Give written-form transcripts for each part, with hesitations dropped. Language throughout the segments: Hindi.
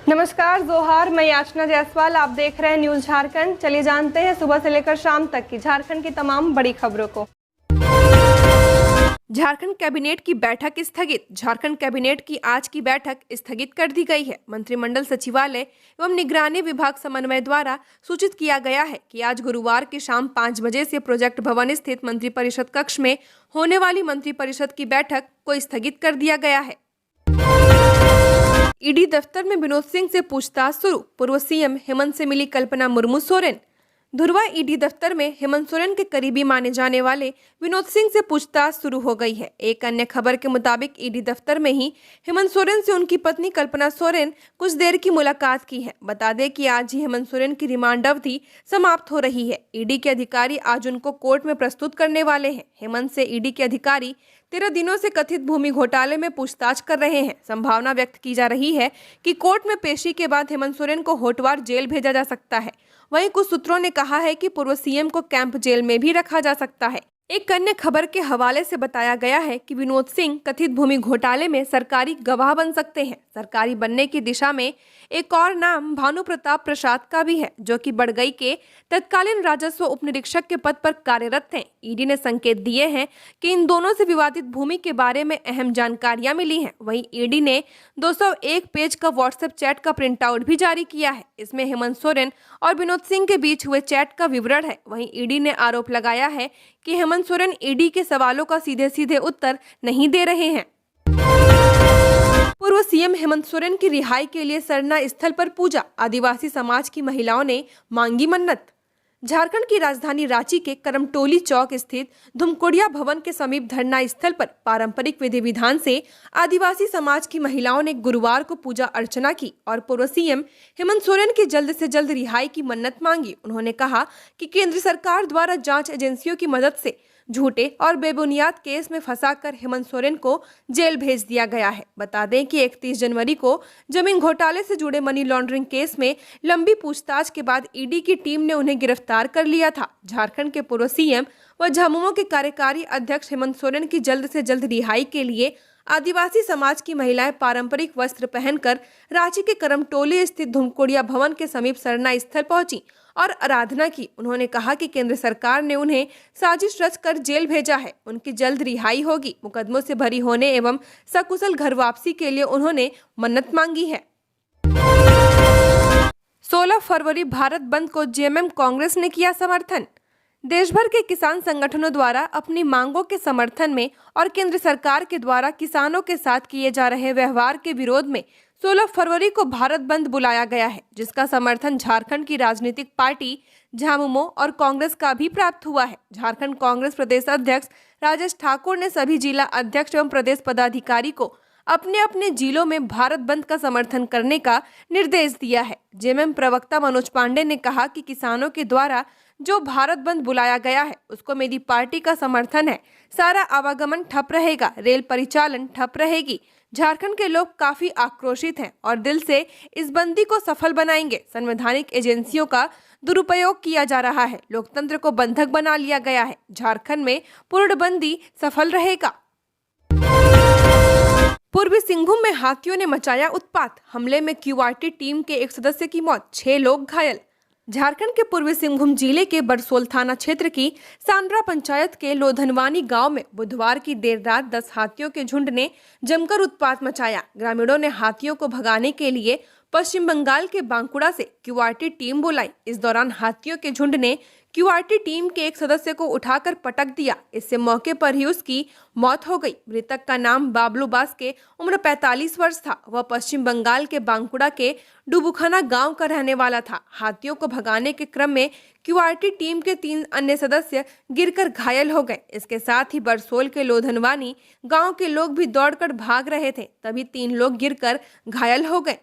नमस्कार, जोहार। मैं याचना जायसवाल, आप देख रहे हैं न्यूज झारखंड। चलिए जानते हैं सुबह से लेकर शाम तक की झारखंड की तमाम बड़ी खबरों को। झारखंड कैबिनेट की बैठक स्थगित। झारखंड कैबिनेट की आज की बैठक स्थगित कर दी गई है। मंत्रिमंडल सचिवालय एवं निगरानी विभाग समन्वय द्वारा सूचित किया गया है कि आज गुरुवार की शाम 5 बजे से प्रोजेक्ट भवन स्थित मंत्रिपरिषद कक्ष में होने वाली मंत्रिपरिषद की बैठक को स्थगित कर दिया गया है। ईडी दफ्तर में विनोद सिंह से पूछताछ शुरू। पूर्व सीएम हेमंत से मिली कल्पना मुर्मू सोरेन। धुरवा ईडी दफ्तर में हेमंत सोरेन के करीबी माने जाने वाले विनोद सिंह से पूछताछ शुरू हो गई है। एक अन्य खबर के मुताबिक ईडी दफ्तर में ही हेमंत सोरेन से उनकी पत्नी कल्पना सोरेन कुछ देर की मुलाकात की है। बता दें कि आज ही हेमंत सोरेन की रिमांड अवधि समाप्त हो रही है। ईडी के अधिकारी आज उनको कोर्ट में प्रस्तुत करने वाले हैं। हेमंत से ईडी के अधिकारी 13 दिनों से कथित भूमि घोटाले में पूछताछ कर रहे हैं। संभावना व्यक्त की जा रही है कि कोर्ट में पेशी के बाद हेमंत सोरेन को होटवार जेल भेजा जा सकता है। वहीं कुछ सूत्रों ने कहा है कि पूर्व सीएम को कैंप जेल में भी रखा जा सकता है। एक अन्य खबर के हवाले से बताया गया है कि विनोद सिंह कथित भूमि घोटाले में सरकारी गवाह बन सकते हैं। सरकारी बनने की दिशा में एक और नाम भानु प्रताप प्रसाद का भी है, जो कि बड़गई के तत्कालीन राजस्व उप निरीक्षक के पद पर कार्यरत हैं। ईडी ने संकेत दिए हैं कि इन दोनों से विवादित भूमि के बारे में अहम जानकारियां मिली हैं। वहीं ईडी ने 201 पेज का व्हाट्सएप चैट का प्रिंट आउट भी जारी किया है। इसमें हेमंत सोरेन और विनोद सिंह के बीच हुए चैट का विवरण है। वहीं ईडी ने आरोप लगाया है कि हेमंत सोरेन ईडी के सवालों का सीधे सीधे उत्तर नहीं दे रहे हैं। पूर्व सीएम हेमंत सोरेन की रिहाई के लिए सरना स्थल पर पूजा। आदिवासी समाज की महिलाओं ने मांगी मन्नत। झारखंड की राजधानी रांची के करमटोली चौक स्थित धुमकुड़िया भवन के समीप धरना स्थल पर पारंपरिक विधि विधान से आदिवासी समाज की महिलाओं ने गुरुवार को पूजा अर्चना की और पूर्व सीएम हेमंत सोरेन की जल्द से जल्द रिहाई की मन्नत मांगी। उन्होंने कहा कि केंद्र सरकार द्वारा जांच एजेंसियों की मदद से झूठे और बेबुनियाद केस में फंसाकर हेमंत सोरेन को जेल भेज दिया गया है। बता दें कि 31 जनवरी को जमीन घोटाले से जुड़े मनी लॉन्ड्रिंग केस में लंबी पूछताछ के बाद ईडी की टीम ने उन्हें गिरफ्तार कर लिया था। झारखंड के पूर्व सीएम व झामुमो के कार्यकारी अध्यक्ष हेमंत सोरेन की जल्द से जल्द रिहाई के लिए आदिवासी समाज की महिलाएं पारंपरिक वस्त्र पहनकर रांची के करमटोली स्थित धुमकुड़िया भवन के समीप सरना स्थल पहुंची और आराधना की। उन्होंने कहा कि केंद्र सरकार ने उन्हें साजिश रचकर जेल भेजा है। उनकी जल्द रिहाई होगी। मुकदमों से भरी होने एवं सकुशल घर वापसी के लिए उन्होंने मन्नत मांगी है। 16 फरवरी भारत बंद को जेएमएम कांग्रेस ने किया समर्थन। देश भर के किसान संगठनों द्वारा अपनी मांगों के समर्थन में और केंद्र सरकार के द्वारा किसानों के साथ किए जा रहे व्यवहार के विरोध में 16 फरवरी को भारत बंद बुलाया गया है, जिसका समर्थन झारखंड की राजनीतिक पार्टी झामुमो और कांग्रेस का भी प्राप्त हुआ है। झारखंड कांग्रेस प्रदेश अध्यक्ष राजेश ठाकुर ने सभी जिला अध्यक्ष एवं प्रदेश पदाधिकारी को अपने अपने जिलों में भारत बंद का समर्थन करने का निर्देश दिया है। जेएमएम प्रवक्ता मनोज पांडे ने कहा कि किसानों के द्वारा जो भारत बंद बुलाया गया है उसको मेरी पार्टी का समर्थन है। सारा आवागमन ठप रहेगा, रेल परिचालन ठप रहेगी। झारखंड के लोग काफी आक्रोशित हैं और दिल से इस बंदी को सफल बनाएंगे। संवैधानिक एजेंसियों का दुरुपयोग किया जा रहा है, लोकतंत्र को बंधक बना लिया गया है। झारखंड में पूर्णबंदी सफल रहेगा। पूर्वी सिंहभूम में हाथियों ने मचाया उत्पात। हमले में क्यूआरटी टीम के एक सदस्य की मौत, 6 लोग घायल। झारखंड के पूर्वी सिंहभूम जिले के बरसोल थाना क्षेत्र की सांड्रा पंचायत के लोधनवानी गांव में बुधवार की देर रात 10 हाथियों के झुंड ने जमकर उत्पात मचाया। ग्रामीणों ने हाथियों को भगाने के लिए पश्चिम बंगाल के बांकुड़ा से क्यूआरटी टीम बुलाई। इस दौरान हाथियों के झुंड ने क्यूआरटी टीम के एक सदस्य को उठाकर पटक दिया। इससे मौके पर ही उसकी मौत हो गई। मृतक का नाम बाबलू बास्के, उम्र 45 वर्ष था। वह पश्चिम बंगाल के बांकुड़ा के डुबुखाना गांव का रहने वाला था। हाथियों को भगाने के क्रम में क्यूआरटी टीम के 3 अन्य सदस्य गिरकर घायल हो गए। इसके साथ ही बरसोल के लोधनवानी गांव के लोग भी दौड़कर भाग रहे थे, तभी 3 लोग गिरकर घायल हो गए।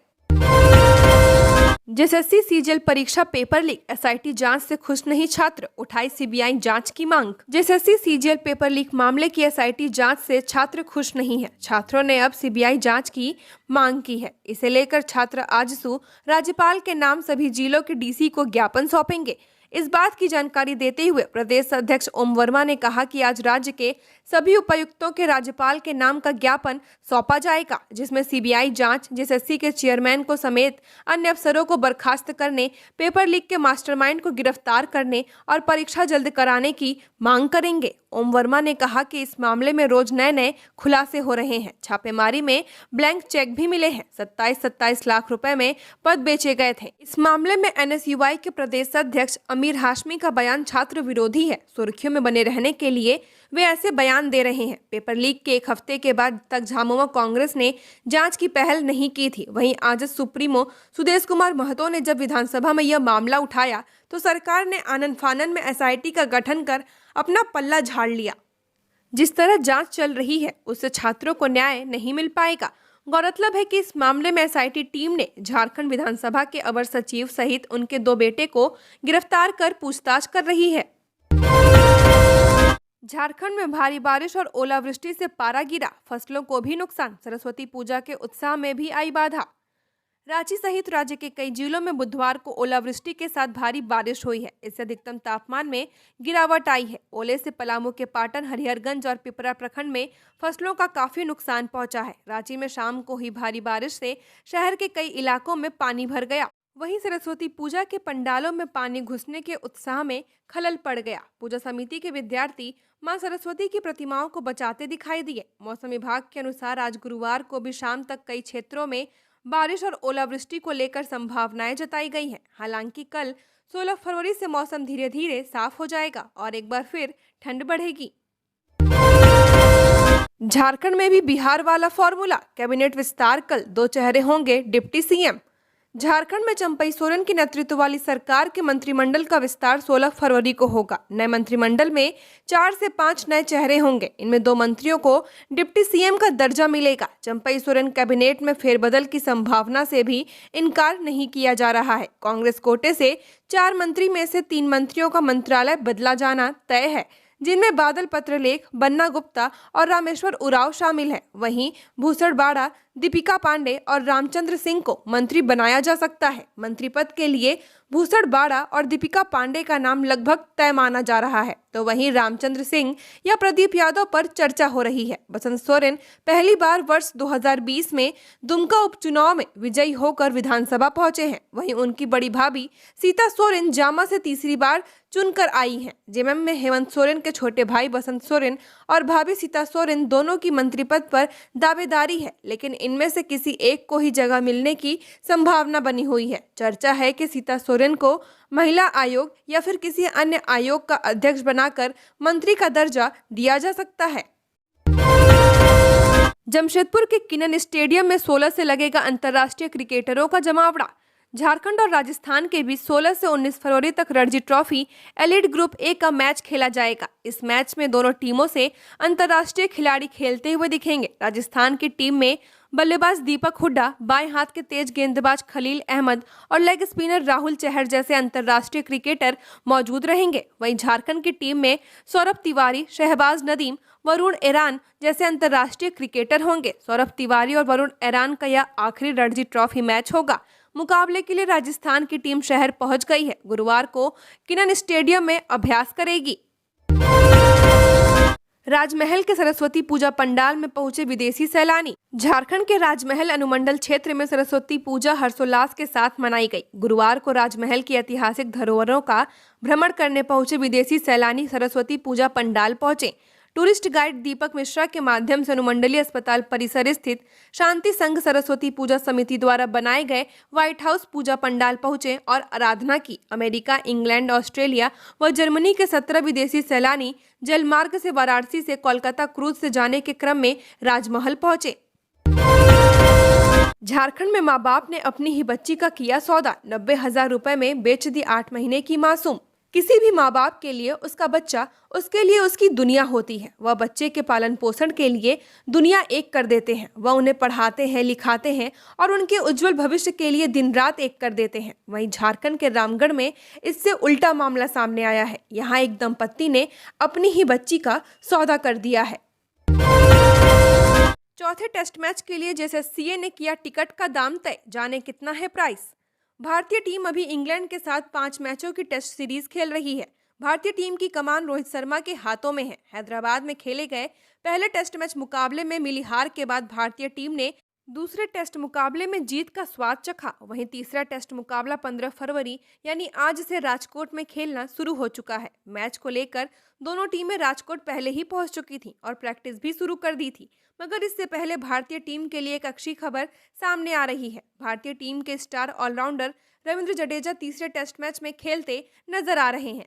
जेएसएससी सीजीएल परीक्षा पेपर लीक, एसआईटी जांच से खुश नहीं छात्र, उठाई सीबीआई जांच की मांग। जेएसएससी सीजीएल पेपर लीक मामले की एसआईटी जांच से छात्र खुश नहीं है। छात्रों ने अब सीबीआई जांच की मांग की है। इसे लेकर छात्र आजसू राज्यपाल के नाम सभी जिलों के डीसी को ज्ञापन सौंपेंगे। इस बात की जानकारी देते हुए प्रदेश अध्यक्ष ओम वर्मा ने कहा कि आज राज्य के सभी उपायुक्तों के राज्यपाल के नाम का ज्ञापन सौंपा जाएगा, जिसमें सीबीआई जांच, जेएसएससी के चेयरमैन को समेत अन्य अफसरों को बर्खास्त करने, पेपर लीक के मास्टरमाइंड को गिरफ्तार करने और परीक्षा जल्द कराने की मांग करेंगे। ओम वर्मा ने कहा कि इस मामले में रोज नए नए खुलासे हो रहे हैं। छापेमारी में ब्लैंक चेक भी मिले हैं। 27 लाख रुपए में पद बेचे गए थे। इस मामले में एनएसयूआई के प्रदेश अध्यक्ष अमीर हाशमी का बयान छात्र विरोधी है। सुर्खियों में बने रहने के लिए वे ऐसे बयान दे रहे हैं। पेपर लीक के एक हफ्ते के बाद तक झामुमो कांग्रेस ने जांच की पहल नहीं की थी। वहीं आज सुप्रीमो सुदेश कुमार महतो ने जब विधानसभा में यह मामला उठाया तो सरकार ने आनन फानन में एसआईटी का गठन कर अपना पल्ला झाड़ लिया। जिस तरह जांच चल रही है उससे छात्रों को न्याय नहीं मिल पाएगा। गौरतलब है कि इस मामले में एसआईटी टीम ने झारखंड विधानसभा के अवर सचिव सहित उनके 2 बेटे को गिरफ्तार कर पूछताछ कर रही है। झारखंड में भारी बारिश और ओलावृष्टि से पारा गिरा, फसलों को भी नुकसान। सरस्वती पूजा के उत्साह में भी आई बाधा। रांची सहित राज्य के कई जिलों में बुधवार को ओलावृष्टि के साथ भारी बारिश हुई है। इससे अधिकतम तापमान में गिरावट आई है। ओले से पलामू के पाटन, हरिहरगंज और पिपरा प्रखंड में फसलों का काफी नुकसान पहुंचा है। रांची में शाम को हुई भारी बारिश से शहर के कई इलाकों में पानी भर गया। वहीं सरस्वती पूजा के पंडालों में पानी घुसने के उत्साह में खलल पड़ गया। पूजा समिति के विद्यार्थी मां सरस्वती की प्रतिमाओं को बचाते दिखाई दिए। मौसम विभाग के अनुसार आज गुरुवार को भी शाम तक कई क्षेत्रों में बारिश और ओलावृष्टि को लेकर संभावनाएं जताई गई हैं। हालांकि कल 16 फरवरी से मौसम धीरे धीरे साफ हो जाएगा और एक बार फिर ठंड बढ़ेगी। झारखंड में भी बिहार वाला फॉर्मूला, कैबिनेट विस्तार कल, 2 चेहरे होंगे डिप्टी सीएम। झारखंड में चंपई सोरेन के नेतृत्व वाली सरकार के मंत्रिमंडल का विस्तार 16 फरवरी को होगा। नए मंत्रिमंडल में 4 से 5 नए चेहरे होंगे। इनमें 2 मंत्रियों को डिप्टी सीएम का दर्जा मिलेगा। चंपई सोरेन कैबिनेट में फेरबदल की संभावना से भी इनकार नहीं किया जा रहा है। कांग्रेस कोटे से 4 मंत्री में से 3 मंत्रियों का मंत्रालय बदला जाना तय है, जिनमें बादल पत्रलेख, बन्ना गुप्ता और रामेश्वर उरांव शामिल हैं। वहीं भूसड़ बाड़ा, दीपिका पांडे और रामचंद्र सिंह को मंत्री बनाया जा सकता है। मंत्री पद के लिए भूसड़ बाड़ा और दीपिका पांडे का नाम लगभग तय माना जा रहा है, तो वहीं रामचंद्र सिंह या प्रदीप यादव पर चर्चा हो रही है। बसंत सोरेन पहली बार वर्ष 2020 में दुमका उपचुनाव में विजयी होकर विधानसभा पहुंचे हैं। वहीं उनकी बड़ी भाभी सीता सोरेन जामा से तीसरी बार चुनकर आई हैं। जेएमएम में हेमंत सोरेन के छोटे भाई बसंत सोरेन और भाभी सीता सोरेन दोनों की मंत्री पद पर दावेदारी है, लेकिन इनमें से किसी एक को ही जगह मिलने की संभावना बनी हुई है। चर्चा है कि सीता सोरेन को महिला आयोग या फिर किसी अन्य आयोग का अध्यक्ष बनाकर मंत्री का दर्जा दिया जा सकता है। जमशेदपुर के किनन स्टेडियम में 16 से लगेगा अंतर्राष्ट्रीय क्रिकेटरों का जमावड़ा। झारखंड और राजस्थान के बीच 16 से 19 फरवरी तक Ranji trophy elite group A का मैच खेला जाएगा। इस मैच में दोनों टीमों से अंतर्राष्ट्रीय खिलाड़ी खेलते हुए दिखेंगे। राजस्थान की टीम में बल्लेबाज दीपक हुड्डा, बाएं हाथ के तेज गेंदबाज खलील अहमद और लेग स्पिनर राहुल चहर जैसे अंतर्राष्ट्रीय क्रिकेटर मौजूद रहेंगे। वहीं झारखंड की टीम में सौरभ तिवारी, शहबाज नदीम, वरुण ईरान जैसे अंतर्राष्ट्रीय क्रिकेटर होंगे। सौरभ तिवारी और वरुण ईरान का यह आखिरी रणजी ट्रॉफी मैच होगा। मुकाबले के लिए राजस्थान की टीम शहर पहुंच गई है। गुरुवार को किनन स्टेडियम में अभ्यास करेगी। राजमहल के सरस्वती पूजा पंडाल में पहुंचे विदेशी सैलानी। झारखंड के राजमहल अनुमंडल क्षेत्र में सरस्वती पूजा हर्षोल्लास के साथ मनाई गई। गुरुवार को राजमहल की ऐतिहासिक धरोहरों का भ्रमण करने पहुंचे विदेशी सैलानी सरस्वती पूजा पंडाल पहुंचे। टूरिस्ट गाइड दीपक मिश्रा के माध्यम से अनुमंडलीय अस्पताल परिसर स्थित शांति संघ सरस्वती पूजा समिति द्वारा बनाए गए व्हाइट हाउस पूजा पंडाल पहुंचे और आराधना की। अमेरिका, इंग्लैंड, ऑस्ट्रेलिया व जर्मनी के 17 विदेशी सैलानी जलमार्ग से वाराणसी से कोलकाता क्रूज से जाने के क्रम में राजमहल पहुंचे। झारखंड में मां बाप ने अपनी ही बच्ची का किया सौदा। 90,000 रुपए में बेच दी 8 महीने की मासूम। किसी भी माँ बाप के लिए उसका बच्चा उसके लिए उसकी दुनिया होती है। वह बच्चे के पालन पोषण के लिए दुनिया एक कर देते हैं। वह उन्हें पढ़ाते हैं, लिखाते हैं और उनके उज्जवल भविष्य के लिए दिन रात एक कर देते हैं। वहीं झारखंड के रामगढ़ में इससे उल्टा मामला सामने आया है। यहाँ एक दंपत्ति ने अपनी ही बच्ची का सौदा कर दिया है। चौथे टेस्ट मैच के लिए जेएसएससीए ने किया टिकट का दाम तय, जाने कितना है प्राइस। भारतीय टीम अभी इंग्लैंड के साथ 5 मैचों की टेस्ट सीरीज खेल रही है। भारतीय टीम की कमान रोहित शर्मा के हाथों में है। हैदराबाद में खेले गए पहले टेस्ट मैच मुकाबले में मिली हार के बाद भारतीय टीम ने दूसरे टेस्ट मुकाबले में जीत का स्वाद चखा। वहीं तीसरा टेस्ट मुकाबला 15 फरवरी यानी आज से राजकोट में खेलना शुरू हो चुका है। मैच को लेकर दोनों टीमें राजकोट पहले ही पहुंच चुकी थीं और प्रैक्टिस भी शुरू कर दी थी। मगर इससे पहले भारतीय टीम के लिए एक अच्छी खबर सामने आ रही है। भारतीय टीम के स्टार ऑलराउंडर रविंद्र जडेजा तीसरे टेस्ट मैच में खेलते नजर आ रहे हैं।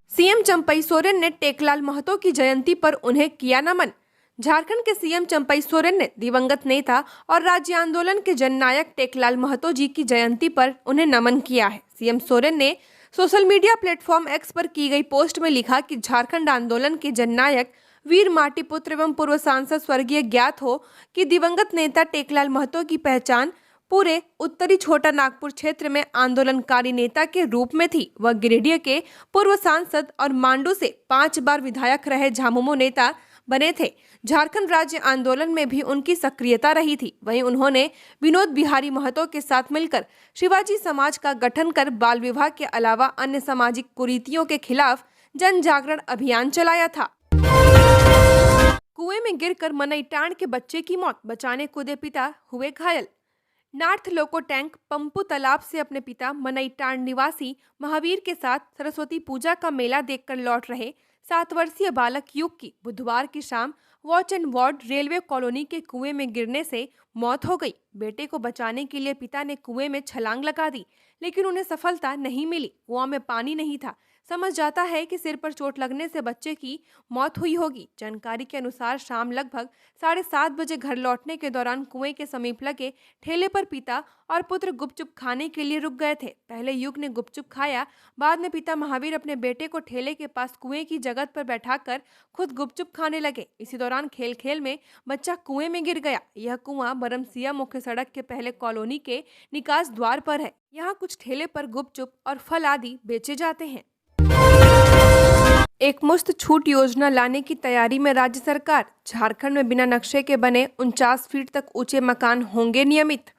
सीएम चंपई सोरेन ने टेकलाल महतो की जयंती पर उन्हें किया नमन। झारखंड के सीएम चंपई सोरेन ने दिवंगत नेता और राज्य आंदोलन के जननायक टेकलाल महतो जी की जयंती पर उन्हें नमन किया है। सीएम सोरेन ने सोशल मीडिया प्लेटफॉर्म एक्स पर की गई पोस्ट में लिखा कि झारखंड आंदोलन के जननायक वीर माटीपुत्र एवं पूर्व सांसद स्वर्गीय ज्ञात हो कि दिवंगत नेता टेकलाल महतो की पहचान पूरे उत्तरी छोटा नागपुर क्षेत्र में आंदोलनकारी नेता के रूप में थी। वह गिरिडीह के पूर्व सांसद और मांडू से 5 बार विधायक रहे झामुमो नेता बने थे। झारखंड राज्य आंदोलन में भी उनकी सक्रियता रही थी। वहीं उन्होंने विनोद बिहारी महतो के साथ मिलकर शिवाजी समाज का गठन कर बाल विवाह के अलावा अन्य सामाजिक कुरीतियों के खिलाफ जन जागरण अभियान चलाया था। कुएं में गिरकर मनईटांड के बच्चे की मौत, बचाने कूदे पिता हुए घायल। नॉर्थ लोको टैंक पंपू तालाब से अपने पिता मनईटांड निवासी महावीर के साथ सरस्वती पूजा का मेला देखकर लौट रहे 7 वर्षीय बालक युग की बुधवार की शाम watch and ward railway colony के कुएं में गिरने से मौत हो गई। बेटे को बचाने के लिए पिता ने कुएं में छलांग लगा दी, लेकिन उन्हें सफलता नहीं मिली। कुआं में पानी नहीं था। समझ जाता है कि सिर पर चोट लगने से बच्चे की मौत हुई होगी। जानकारी के अनुसार शाम लगभग 7:30 बजे घर लौटने के दौरान कुएं के समीप लगे ठेले पर पिता और पुत्र गुपचुप खाने के लिए रुक गए थे। पहले युग ने गुपचुप खाया, बाद में पिता महावीर अपने बेटे को ठेले के पास कुएं की जगह पर बैठाकर खुद गुपचुप खाने लगे। इसी दौरान खेल खेल में बच्चा कुएं में गिर गया। यह कुआं बरमसिया मुख्य सड़क के पहले कॉलोनी के निकास द्वार पर है। यहाँ कुछ ठेले पर गुपचुप और फल आदि बेचे जाते हैं। एक मुश्त छूट योजना लाने की तैयारी में राज्य सरकार। झारखंड में बिना नक्शे के बने 49 फीट तक ऊंचे मकान होंगे नियमित।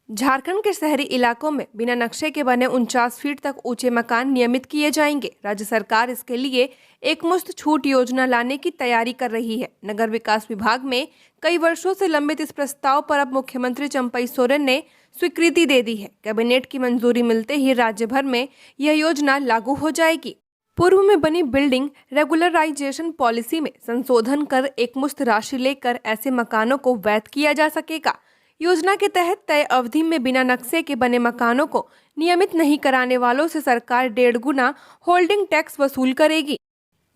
झारखंड के शहरी इलाकों में बिना नक्शे के बने 49 फीट तक ऊंचे मकान नियमित किए जाएंगे। राज्य सरकार इसके लिए एक मुश्त छूट योजना लाने की तैयारी कर रही है। नगर विकास विभाग में कई वर्षों से लंबित इस प्रस्ताव पर अब मुख्यमंत्री चंपई सोरेन ने स्वीकृति दे दी है। कैबिनेट की मंजूरी मिलते ही राज्य भर में यह योजना लागू हो जाएगी। पूर्व में बनी बिल्डिंग रेगुलराइजेशन पॉलिसी में संशोधन कर एकमुश्त राशि लेकर ऐसे मकानों को वैध किया जा सकेगा। योजना के तहत तय अवधि में बिना नक्शे के बने मकानों को नियमित नहीं कराने वालों से सरकार 1.5 गुना होल्डिंग टैक्स वसूल करेगी।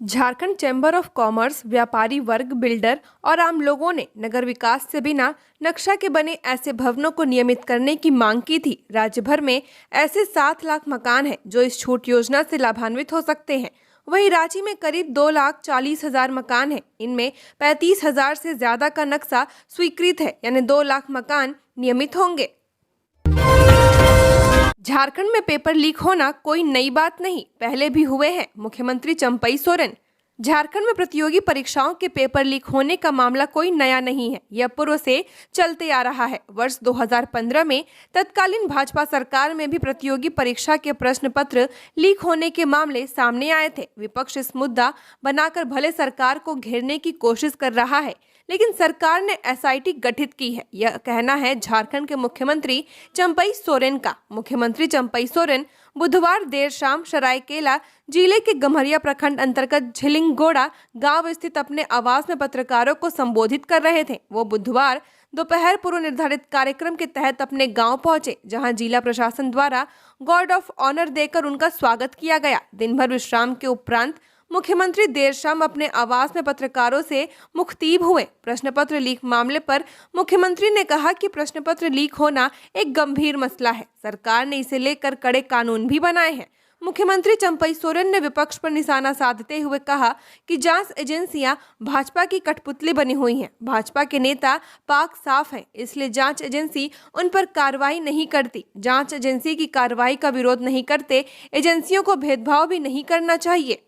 झारखंड चैम्बर ऑफ कॉमर्स, व्यापारी वर्ग, बिल्डर और आम लोगों ने नगर विकास से बिना नक्शा के बने ऐसे भवनों को नियमित करने की मांग की थी। राज्य भर में ऐसे 7 लाख मकान हैं जो इस छूट योजना से लाभान्वित हो सकते हैं। वहीं रांची में करीब 2,40,000 मकान हैं। इनमें 35,000 से ज्यादा का नक्शा स्वीकृत है, यानी 2 लाख मकान नियमित होंगे। झारखंड में पेपर लीक होना कोई नई बात नहीं, पहले भी हुए हैं। मुख्यमंत्री चंपई सोरेन। झारखंड में प्रतियोगी परीक्षाओं के पेपर लीक होने का मामला कोई नया नहीं है, यह पूर्व से चलते आ रहा है। वर्ष 2015 में तत्कालीन भाजपा सरकार में भी प्रतियोगी परीक्षा के प्रश्न पत्र लीक होने के मामले सामने आए थे। विपक्ष इस मुद्दा बनाकर भले सरकार को घेरने की कोशिश कर रहा है, लेकिन सरकार ने एसआईटी गठित की है, यह कहना है झारखंड के मुख्यमंत्री चंपई सोरेन का। मुख्यमंत्री चंपई सोरेन बुधवार देर शाम सरायकेला जिले के गम्हरिया प्रखंड अंतर्गत झिलिंगोड़ा गांव स्थित अपने आवास में पत्रकारों को संबोधित कर रहे थे। वो बुधवार दोपहर पूर्व निर्धारित कार्यक्रम के तहत अपने गांव पहुंचे, जहां जिला प्रशासन द्वारा गार्ड ऑफ ऑनर देकर उनका स्वागत किया गया। दिन भर विश्राम के उपरांत मुख्यमंत्री देर शाम अपने आवास में पत्रकारों से मुख्तीब हुए। प्रश्न पत्र लीक मामले पर मुख्यमंत्री ने कहा कि प्रश्न पत्र लीक होना एक गंभीर मसला है। सरकार ने इसे लेकर कड़े कानून भी बनाए हैं। मुख्यमंत्री चंपई सोरेन ने विपक्ष पर निशाना साधते हुए कहा कि जांच एजेंसियां भाजपा की कठपुतली बनी हुई हैं। भाजपा के नेता पाक साफ हैं, इसलिए जांच एजेंसी उन पर कार्रवाई नहीं करती। जांच एजेंसी की कार्रवाई का विरोध नहीं करते, एजेंसियों को भेदभाव भी नहीं करना चाहिए।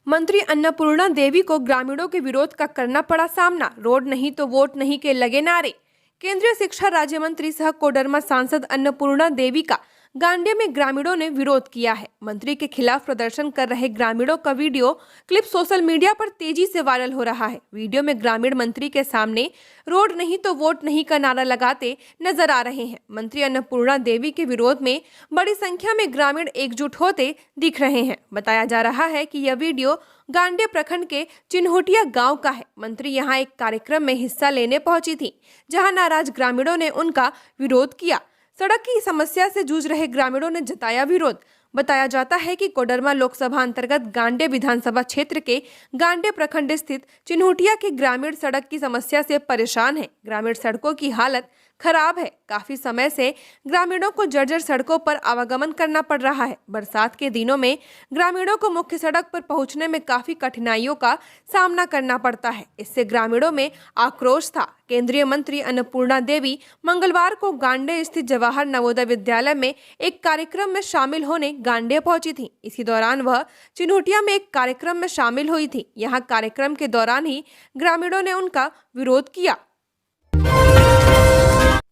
मंत्री अन्नपूर्णा देवी को ग्रामीणों के विरोध का करना पड़ा सामना। रोड नहीं तो वोट नहीं के लगे नारे। केंद्रीय शिक्षा राज्य मंत्री सह कोडरमा सांसद अन्नपूर्णा देवी का गांडे में ग्रामीणों ने विरोध किया है। मंत्री के खिलाफ प्रदर्शन कर रहे ग्रामीणों का वीडियो क्लिप सोशल मीडिया पर तेजी से वायरल हो रहा है। वीडियो में ग्रामीण मंत्री के सामने रोड नहीं तो वोट नहीं का नारा लगाते नजर आ रहे हैं। मंत्री अन्नपूर्णा देवी के विरोध में बड़ी संख्या में ग्रामीण एकजुट होते दिख रहे हैं। बताया जा रहा है कि यह वीडियो गांडे प्रखंड के चिन्होटिया गांव का है। मंत्री यहां एक कार्यक्रम में हिस्सा लेने पहुंची थी, जहां नाराज ग्रामीणों ने उनका विरोध किया। सड़क की समस्या से जूझ रहे ग्रामीणों ने जताया विरोध। बताया जाता है कि कोडरमा लोकसभा अंतर्गत गांडे विधानसभा क्षेत्र के गांडे प्रखंड स्थित चिन्होटिया के ग्रामीण सड़क की समस्या से परेशान हैं। ग्रामीण सड़कों की हालत खराब है। काफी समय से ग्रामीणों को जर्जर सड़कों पर आवागमन करना पड़ रहा है। बरसात के दिनों में ग्रामीणों को मुख्य सड़क पर पहुंचने में काफी कठिनाइयों का सामना करना पड़ता है। इससे ग्रामीणों में आक्रोश था। केंद्रीय मंत्री अन्नपूर्णा देवी मंगलवार को गांडे स्थित जवाहर नवोदय विद्यालय में एक कार्यक्रम में शामिल होने गांडे पहुंची थी। इसी दौरान वह चिन्होटिया में एक कार्यक्रम में शामिल हुई थी। यहाँ कार्यक्रम के दौरान ही ग्रामीणों ने उनका विरोध किया।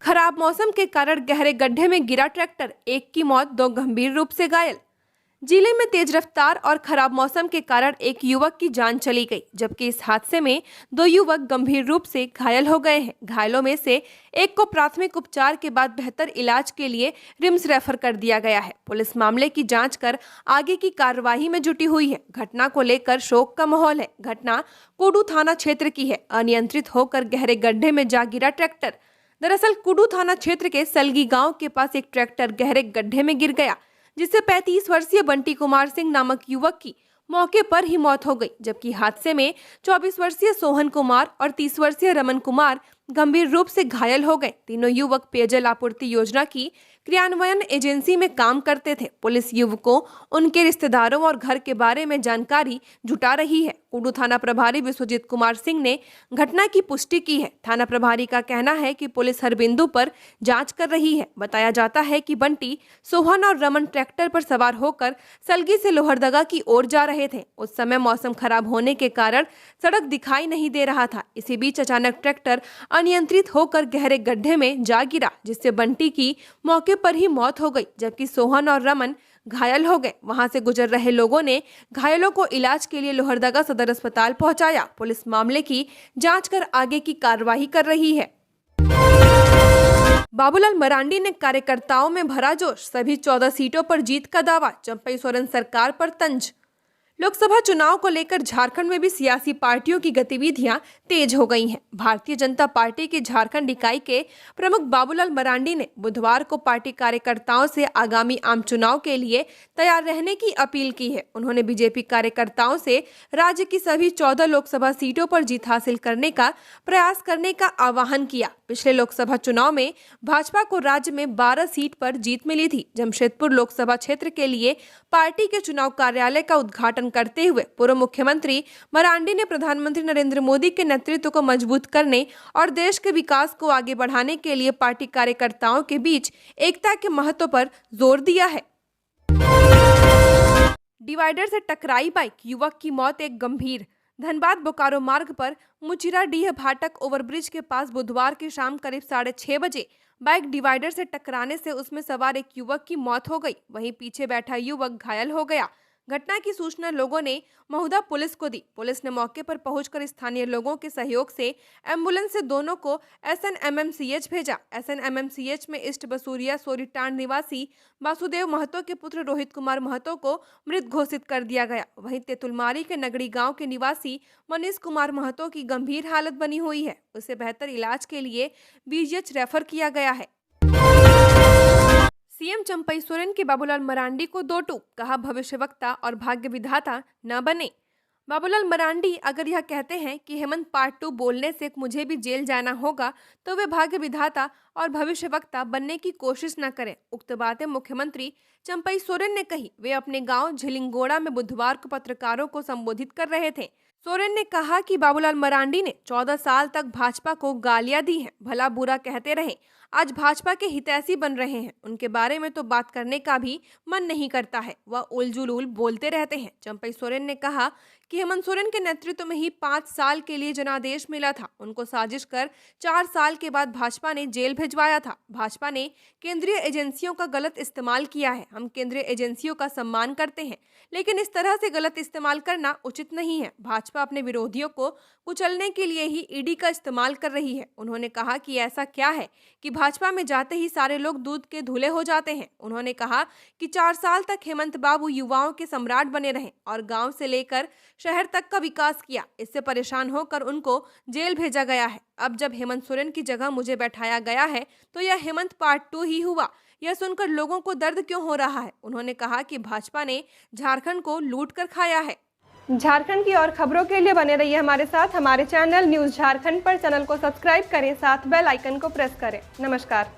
खराब मौसम के कारण गहरे गड्ढे में गिरा ट्रैक्टर, एक की मौत, 2 गंभीर रूप से घायल। जिले में तेज रफ्तार और खराब मौसम के कारण एक युवक की जान चली गई, जबकि इस हादसे में 2 युवक गंभीर रूप से घायल हो गए हैं। घायलों में से एक को प्राथमिक उपचार के बाद बेहतर इलाज के लिए रिम्स रेफर कर दिया गया है। पुलिस मामले की जांच कर आगे की कार्यवाही में जुटी हुई है। घटना को लेकर शोक का माहौल है। घटना कुडू थाना क्षेत्र की है। अनियंत्रित होकर गहरे गड्ढे में जा गिरा ट्रैक्टर। दरअसल कुडू थाना क्षेत्र के सलगी गांव के पास एक ट्रैक्टर गहरे गड्ढे में गिर गया, जिससे 35 वर्षीय बंटी कुमार सिंह नामक युवक की मौके पर ही मौत हो गई, जबकि हादसे में 24 वर्षीय सोहन कुमार और 30 वर्षीय रमन कुमार गंभीर रूप से घायल हो गए। तीनों युवक पेयजल आपूर्ति योजना की क्रियान्वयन एजेंसी में काम करते थे। पुलिस युवकों, उनके रिश्तेदारों और घर के बारे में जानकारी जुटा रही है। कुडू थाना प्रभारी विश्वजीत कुमार सिंह ने घटना की पुष्टि की है। थाना प्रभारी का कहना है कि पुलिस हर बिंदु पर जांच कर रही है। बताया जाता है कि बंटी, सोहन और रमन ट्रैक्टर पर सवार होकर सलगी से लोहरदगा की ओर जा रहे थे। उस समय मौसम खराब होने के कारण सड़क दिखाई नहीं दे रहा था। इसी बीच अचानक ट्रैक्टर अनियंत्रित होकर गहरे गड्ढे में जा गिरा, जिससे बंटी की मौके पर ही मौत हो गई, जबकि सोहन और रमन घायल हो गए। वहां से गुजर रहे लोगों ने घायलों को इलाज के लिए लोहरदगा सदर अस्पताल पहुंचाया। पुलिस मामले की जांच कर आगे की कार्रवाई कर रही है। बाबूलाल मरांडी ने कार्यकर्ताओं में भरा जोश, सभी 14 सीटों पर जीत का दावा, चंपई सोरेन सरकार पर तंज। लोकसभा चुनाव को लेकर झारखंड में भी सियासी पार्टियों की गतिविधियां तेज हो गई हैं। भारतीय जनता पार्टी की झारखंड इकाई के प्रमुख बाबूलाल मरांडी ने बुधवार को पार्टी कार्यकर्ताओं से आगामी आम चुनाव के लिए तैयार रहने की अपील की है। उन्होंने बीजेपी कार्यकर्ताओं से राज्य की सभी 14 लोकसभा सीटों पर जीत हासिल करने का प्रयास करने का आह्वान किया। पिछले लोकसभा चुनाव में भाजपा को राज्य में 12 सीट पर जीत मिली थी। जमशेदपुर लोकसभा क्षेत्र के लिए पार्टी के चुनाव कार्यालय का उद्घाटन करते हुए पूर्व मुख्यमंत्री मरांडी ने प्रधानमंत्री नरेंद्र मोदी के नेतृत्व को मजबूत करने और देश के विकास को आगे बढ़ाने के लिए पार्टी कार्यकर्ताओं के बीच एकता के महत्व पर जोर दिया है। डिवाइडर से टकराई बाइक, युवक की मौत, एक गंभीर। धनबाद बोकारो मार्ग पर मुचिराडीह फाटक ओवरब्रिज के पास बुधवार की शाम करीब 6:30 बजे बाइक डिवाइडर से टकराने से उसमें सवार एक युवक की मौत हो गई, वहीं पीछे बैठा युवक घायल हो गया। घटना की सूचना लोगों ने महुदा पुलिस को दी। पुलिस ने मौके पर पहुंचकर स्थानीय लोगों के सहयोग से एम्बुलेंस से दोनों को SNMMCH भेजा। SNMMCH में ईस्ट बसूरिया सोरीटांड निवासी वासुदेव महतो के पुत्र रोहित कुमार महतो को मृत घोषित कर दिया गया। वहीं तेतुलमारी के नगड़ी गांव के निवासी मनीष कुमार महतो की गंभीर हालत बनी हुई है। उसे बेहतर इलाज के लिए BGH रेफर किया गया है। सीएम चंपई सोरेन के बाबूलाल मरांडी को 2 टूक, कहा भविष्य वक्ता और भाग्य विधाता न बने। बाबूलाल मरांडी अगर यह कहते हैं कि हेमंत पार्ट 2 बोलने से मुझे भी जेल जाना होगा, तो वे भाग्य विधाता और भविष्य वक्ता बनने की कोशिश न करें। उक्त बातें मुख्यमंत्री चंपई सोरेन ने कही। वे अपने गांव झिलिंगोड़ा में बुधवार को पत्रकारों को संबोधित कर रहे थे। सोरेन ने कहा कि बाबूलाल मरांडी ने 14 साल तक भाजपा को गालियां दी हैं, भला बुरा कहते रहे। आज भाजपा के हितैषी बन रहे हैं, उनके बारे में तो बात करने का भी मन नहीं करता है, वह उलझुल बोलते रहते हैं। चंपई सोरेन ने कहा कि हेमंत सोरेन के नेतृत्व में ही 5 साल के लिए जनादेश मिला था, उनको साजिश कर 4 साल के बाद भाजपा ने जेल भिजवाया था। भाजपा ने केंद्रीय एजेंसियों का गलत इस्तेमाल किया है। हम केंद्रीय एजेंसियों का सम्मान करते हैं, लेकिन इस तरह से गलत इस्तेमाल करना उचित नहीं है। भाजपा अपने विरोधियों को कुचलने के लिए ही ईडी का इस्तेमाल कर रही है। उन्होंने कहा कि ऐसा क्या है कि भाजपा में जाते ही सारे लोग दूध के धुले हो जाते हैं। उन्होंने कहा कि 4 साल तक हेमंत बाबू युवाओं के सम्राट बने रहे और गांव से लेकर शहर तक का विकास किया। इससे परेशान होकर उनको जेल भेजा गया है। अब जब हेमंत सोरेन की जगह मुझे बैठाया गया है तो यह हेमंत पार्ट 2 ही हुआ। यह सुनकर लोगों को दर्द क्यों हो रहा है? उन्होंने कहा कि भाजपा ने झारखंड को लूट कर खाया है। झारखंड की और खबरों के लिए बने रहिए हमारे साथ। हमारे चैनल न्यूज़ झारखंड पर चैनल को सब्सक्राइब करें, साथ बेल आइकन को प्रेस करें। नमस्कार।